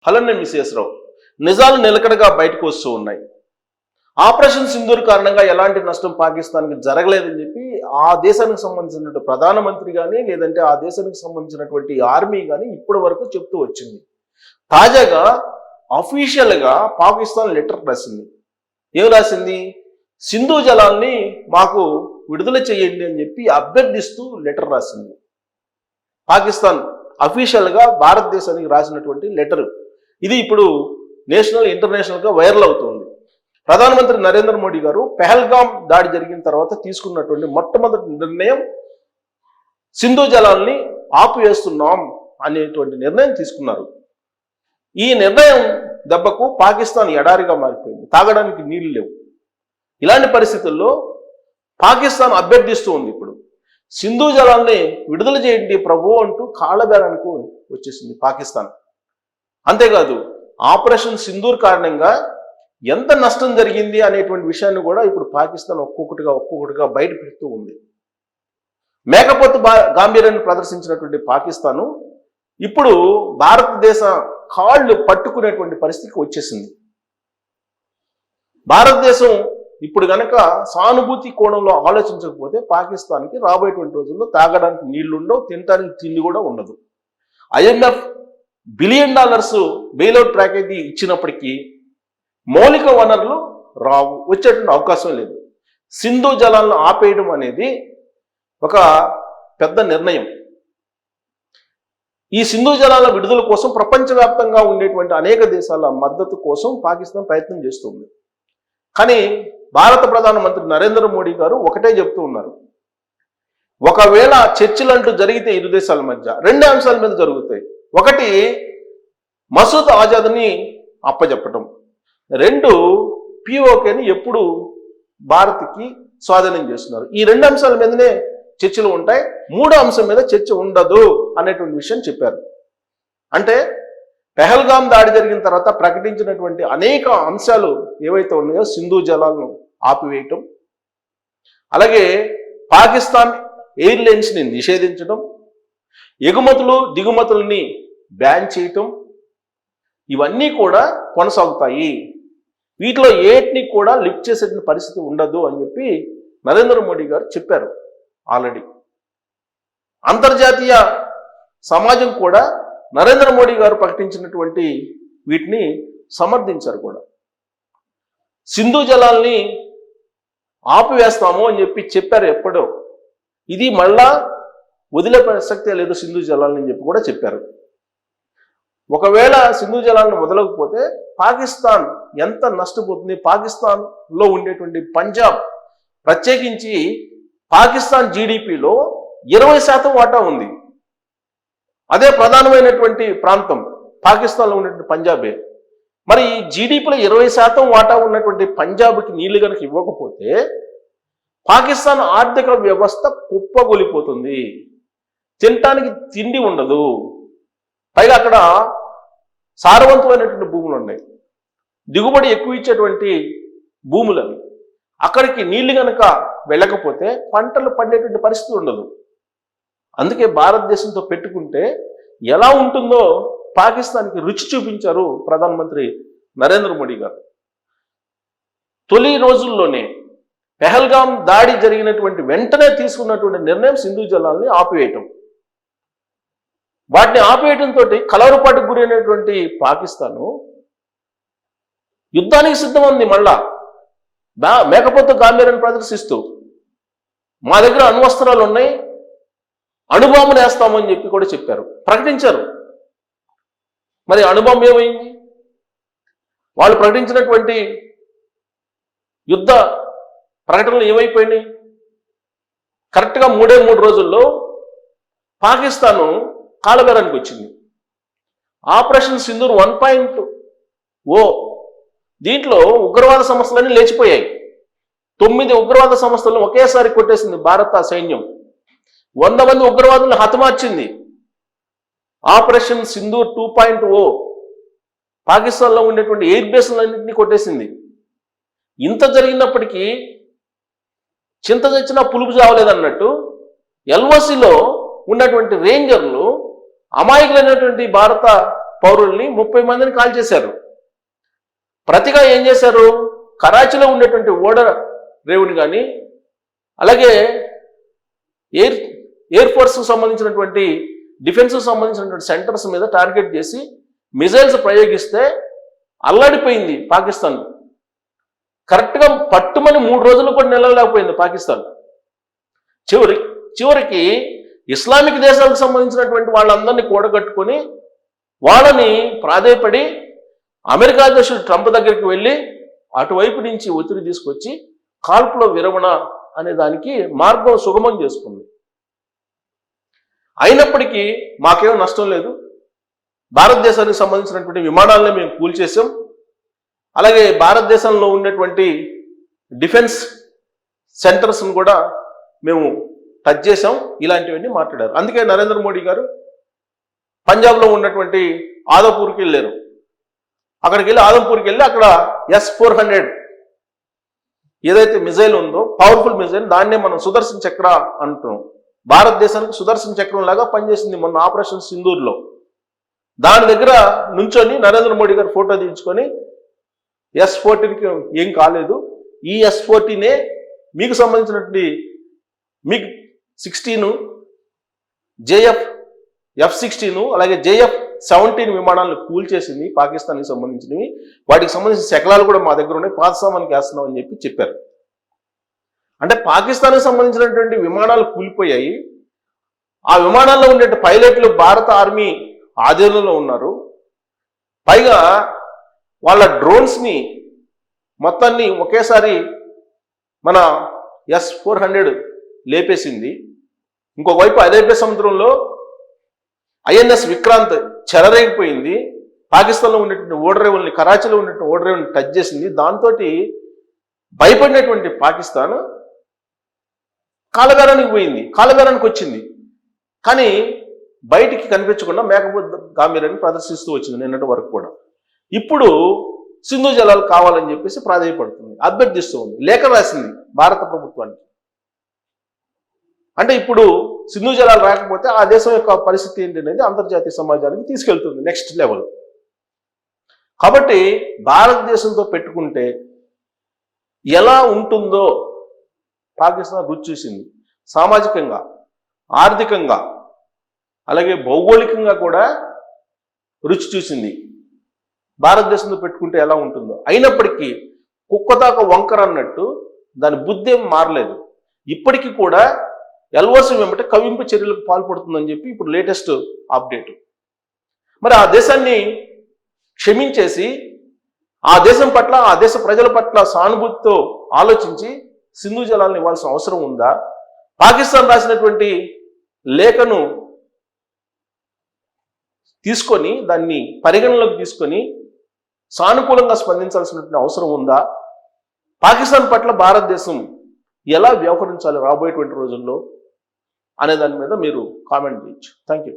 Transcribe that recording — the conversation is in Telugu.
హలో నేను మిస్ రావు. నిజాలు నిలకడగా బయటకు వస్తూ ఉన్నాయి. ఆపరేషన్ సింధూర్ కారణంగా ఎలాంటి నష్టం పాకిస్తాన్కి జరగలేదని చెప్పి ఆ దేశానికి సంబంధించినటువంటి ప్రధానమంత్రి కానీ లేదంటే ఆ దేశానికి సంబంధించినటువంటి ఆర్మీ కానీ ఇప్పటి వరకు చెప్తూ వచ్చింది. తాజాగా అఫీషియల్గా పాకిస్తాన్ లెటర్ రాసింది. ఏం రాసింది? సింధు జలాల్ని మాకు విడుదల చేయండి అని చెప్పి అభ్యర్థిస్తూ లెటర్ రాసింది. పాకిస్తాన్ అఫీషియల్గా భారతదేశానికి రాసినటువంటి లెటర్ ఇది ఇప్పుడు నేషనల్ ఇంటర్నేషనల్గా వైరల్ అవుతుంది. ప్రధానమంత్రి నరేంద్ర మోడీ గారు పెహల్గామ్ దాడి జరిగిన తర్వాత తీసుకున్నటువంటి మొట్టమొదటి నిర్ణయం సింధు జలాల్ని ఆపివేస్తున్నాం అనేటువంటి నిర్ణయం తీసుకున్నారు. ఈ నిర్ణయం దెబ్బకు పాకిస్తాన్ ఎడారిగా మారిపోయింది. తాగడానికి నీళ్లు లేవు. ఇలాంటి పరిస్థితుల్లో పాకిస్తాన్ అభ్యర్థిస్తూ ఉంది. ఇప్పుడు సింధు జలాల్ని విడుదల చేయండి ప్రభు అంటూ కాళ్ళబేరానికి వచ్చేసింది పాకిస్తాన్. అంతేకాదు ఆపరేషన్ సింధూర్ కారణంగా ఎంత నష్టం జరిగింది అనేటువంటి విషయాన్ని కూడా ఇప్పుడు పాకిస్తాన్ ఒక్కొక్కటిగా బయట పెడుతూ ఉంది. మేకపోతు గాంభీర్యాన్ని ప్రదర్శించినటువంటి పాకిస్తాను ఇప్పుడు భారతదేశ కాళ్ళు పట్టుకునేటువంటి పరిస్థితికి వచ్చేసింది. భారతదేశం ఇప్పుడు గనక సానుభూతి కోణంలో ఆలోచించకపోతే పాకిస్తాన్కి రాబోయేటువంటి రోజుల్లో తాగడానికి నీళ్లు ఉండవు, తినడానికి తిండి కూడా ఉండదు. IMF $1 బిలియన్ బెయిల్అవుట్ ప్యాకేజీ ఇచ్చినప్పటికీ మౌలిక వనరులు రావు, వచ్చేటువంటి అవకాశం లేదు. సింధు జలాలను ఆపేయడం అనేది ఒక పెద్ద నిర్ణయం. ఈ సింధు జలాల విడుదల కోసం ప్రపంచవ్యాప్తంగా ఉండేటువంటి అనేక దేశాల మద్దతు కోసం పాకిస్తాన్ ప్రయత్నం చేస్తుంది. కానీ భారత ప్రధానమంత్రి నరేంద్ర మోడీ గారు ఒకటే చెప్తూ ఉన్నారు. ఒకవేళ చర్చలు అంటూ జరిగితే ఇరు దేశాల మధ్య 2 అంశాల మీద జరుగుతాయి. ఒకటి మసూద్ ఆజాద్ని అప్పచెప్పటం, 2 POKని ఎప్పుడు భారత్కి స్వాధీనం చేస్తున్నారు. ఈ 2 అంశాల మీదనే చర్చలు ఉంటాయి. 3వ అంశం మీద చర్చ ఉండదు అనేటువంటి విషయం చెప్పారు. అంటే పెహల్గాం దాడి జరిగిన తర్వాత ప్రకటించినటువంటి అనేక అంశాలు ఏవైతే ఉన్నాయో సింధు జలాలను ఆపివేయటం, అలాగే పాకిస్తాన్ ఎయిర్లైన్స్ని నిషేధించడం, ఎగుమతులు దిగుమతుల్ని బ్యాన్ చేయటం, ఇవన్నీ కూడా కొనసాగుతాయి. వీటిలో ఏటిని కూడా లిఫ్ట్ చేసే పరిస్థితి ఉండదు అని చెప్పి నరేంద్ర మోడీ గారు చెప్పారు ఆల్రెడీ. అంతర్జాతీయ సమాజం కూడా నరేంద్ర మోడీ గారు ప్రకటించినటువంటి వీటిని సమర్థించారు కూడా. సింధు జలాల్ని ఆపివేస్తాము అని చెప్పారు ఎప్పుడో. ఇది మళ్ళా వదిలే ప్రసక్తే లేదు సింధు జలాలని చెప్పి కూడా చెప్పారు. ఒకవేళ సింధు జలాలను వదలకపోతే పాకిస్తాన్ ఎంత నష్టపోతుంది? పాకిస్తాన్లో ఉండేటువంటి పంజాబ్ ప్రత్యేకించి పాకిస్తాన్ GDPలో 20% వాటా ఉంది. అదే ప్రధానమైనటువంటి ప్రాంతం పాకిస్తాన్లో ఉన్నటువంటి పంజాబే. మరి ఈ GDPలో 20% వాటా ఉన్నటువంటి పంజాబ్కి నీళ్లు కనుక ఇవ్వకపోతే పాకిస్తాన్ ఆర్థిక వ్యవస్థ కుప్పగొలిపోతుంది. తినటానికి తిండి ఉండదు. పైగా అక్కడ సారవంతమైనటువంటి భూములు ఉన్నాయి, దిగుబడి ఎక్కువ ఇచ్చేటువంటి భూములు అవి. అక్కడికి నీళ్లు కనుక వెళ్ళకపోతే పంటలు పండేటువంటి పరిస్థితి ఉండదు. అందుకే భారతదేశంతో పెట్టుకుంటే ఎలా ఉంటుందో పాకిస్తాన్కి రుచి చూపించారు ప్రధానమంత్రి నరేంద్ర మోడీ గారు. తొలి రోజుల్లోనే పెహల్గాం దాడి జరిగినటువంటి వెంటనే తీసుకున్నటువంటి నిర్ణయం సింధు జలాల్ని ఆపివేయటం. వాటిని ఆపేయడంతో కలవరపాటుకు గురైనటువంటి పాకిస్తాను యుద్ధానికి సిద్ధమంది. మళ్ళా మేకపోతు గాంభీర్యాన్ని ప్రదర్శిస్తూ మా దగ్గర అణ్వస్త్రాలు ఉన్నాయి, అణుబాంబులు వేస్తామని చెప్పి కూడా చెప్పారు, ప్రకటించారు. మరి అణుబాంబు ఏమైంది? వాళ్ళు ప్రకటించినటువంటి యుద్ధ ప్రకటనలు ఏమైపోయినాయి? కరెక్ట్గా 3 రోజుల్లో పాకిస్తాను కాలబేరానికి వచ్చింది. ఆపరేషన్ సింధూర్ 1.0 దీంట్లో ఉగ్రవాద సంస్థలన్నీ లేచిపోయాయి. 9 ఉగ్రవాద సంస్థలను ఒకేసారి కొట్టేసింది భారత సైన్యం. 100 మంది ఉగ్రవాదులను హతమార్చింది. ఆపరేషన్ సింధూర్ 2.0 పాకిస్తాన్లో ఉండేటువంటి ఎయిర్ బేస్లన్నింటినీ కొట్టేసింది. ఇంత జరిగినప్పటికీ చింత తెచ్చినా పులుపు చావలేదన్నట్టు LOCలో ఉన్నటువంటి రేంజర్లు అమాయకులైనటువంటి భారత పౌరుల్ని 30 మందిని కాల్ చేశారు. ప్రతిగా ఏం చేశారు, కరాచీలో ఉండేటువంటి ఓడరేవుని కానీ అలాగే ఎయిర్ ఫోర్స్కు సంబంధించినటువంటి డిఫెన్స్కు సంబంధించినటువంటి సెంటర్స్ మీద టార్గెట్ చేసి మిజైల్స్ ప్రయోగిస్తే అల్లాడిపోయింది పాకిస్తాన్. కరెక్ట్గా పట్టుమని 3 రోజులు కూడా నిలవలేకపోయింది పాకిస్తాన్. చివరికి ఇస్లామిక్ దేశాలకు సంబంధించినటువంటి వాళ్ళందరినీ కూడగట్టుకొని వాళ్ళని ప్రాధేయపడి అమెరికా అధ్యక్షుడు ట్రంప్ దగ్గరికి వెళ్ళి అటువైపు నుంచి ఒత్తిడి తీసుకొచ్చి కాల్పుల విరమణ అనే దానికి మార్గం సుగమం చేసుకుంది. అయినప్పటికీ మాకేం నష్టం లేదు. భారతదేశానికి సంబంధించినటువంటి విమానాలను మేము కూల్చేసాం. అలాగే భారతదేశంలో ఉన్నటువంటి డిఫెన్స్ సెంటర్స్ను కూడా మేము టచ్ చేసాం. ఇలాంటివన్నీ మాట్లాడారు. అందుకే నరేంద్ర మోడీ గారు పంజాబ్లో ఉన్నటువంటి ఆదపూర్కి వెళ్ళారు. అక్కడికి వెళ్ళి ఆదంపూర్కి వెళ్ళి అక్కడ S-400 ఏదైతే మిజైల్ ఉందో పవర్ఫుల్ మిజైల్, దాన్నే మనం సుదర్శన్ చక్ర అంటున్నాం. భారతదేశానికి సుదర్శన్ చక్రం లాగా పనిచేసింది మొన్న ఆపరేషన్ సింధూర్లో. దాని దగ్గర నుంచొని నరేంద్ర మోడీ గారు ఫోటో తీయించుకొని S-14కి ఏం కాలేదు, ఈ S-14 మీకు సంబంధించినటువంటి MiG-16 F-16 అలాగే JF-17 విమానాలను కూల్చేసింది పాకిస్తాన్కి సంబంధించినవి. వాటికి సంబంధించిన శకలాలు కూడా మా దగ్గర ఉన్నాయి, పాత సామాన్కి వేస్తున్నాం అని చెప్పారు. అంటే పాకిస్తాన్కి సంబంధించినటువంటి విమానాలు కూలిపోయాయి. ఆ విమానాల్లో ఉండే పైలట్లు భారత ఆర్మీ ఆధీనంలో ఉన్నారు. పైగా వాళ్ళ డ్రోన్స్ని మొత్తాన్ని ఒకేసారి మన S-400 లేపేసింది. ఇంకొక వైపు అరేబియా సముద్రంలో INS విక్రాంత్ చెలరేగిపోయింది. పాకిస్తాన్లో ఉన్నటువంటి ఓడరేవుల్ని, కరాచీలో ఉన్నటువంటి ఓడరేవుల్ని టచ్ చేసింది. దాంతో భయపడినటువంటి పాకిస్తాన్ కాలబేరానికి వచ్చింది. కానీ బయటికి కనిపించకుండా మేకపోతు గాంభీర్యాన్ని ప్రదర్శిస్తూ వచ్చింది నిన్నటి వరకు కూడా. ఇప్పుడు సింధు జలాలు కావాలని చెప్పేసి ప్రాధాయపడుతుంది, అభ్యర్థిస్తూ ఉంది, లేఖ రాసింది భారత ప్రభుత్వానికి. అంటే ఇప్పుడు సింధు జలాలు రాకపోతే ఆ దేశం యొక్క పరిస్థితి ఏంటి అనేది అంతర్జాతీయ సమాజానికి తీసుకెళ్తుంది నెక్స్ట్ లెవెల్. కాబట్టి భారతదేశంతో పెట్టుకుంటే ఎలా ఉంటుందో పాకిస్తాన్ రుచి చూసింది. సామాజికంగా, ఆర్థికంగా అలాగే భౌగోళికంగా కూడా రుచి చూసింది భారతదేశంతో పెట్టుకుంటే ఎలా ఉంటుందో. అయినప్పటికీ కుక్కదాకా వంకర అన్నట్టు దాని బుద్ధి ఏం మారలేదు. ఇప్పటికీ కూడా LOC వెంబట కవింపు చర్యలకు పాల్పడుతుందని చెప్పి ఇప్పుడు లేటెస్ట్ అప్డేట్. మరి ఆ దేశాన్ని క్షమించేసి ఆ దేశం పట్ల, ఆ దేశ ప్రజల పట్ల సానుభూతితో ఆలోచించి సింధు జలాలను ఇవ్వాల్సిన అవసరం ఉందా? పాకిస్తాన్ రాసినటువంటి లేఖను తీసుకొని దాన్ని పరిగణలోకి తీసుకొని సానుకూలంగా స్పందించాల్సినటువంటి అవసరం ఉందా? పాకిస్తాన్ పట్ల భారతదేశం ఎలా వ్యవహరించాలి రాబోయేటువంటి రోజుల్లో అనే దాని మీద మీరు కామెంట్ చేయొచ్చు. Thank you.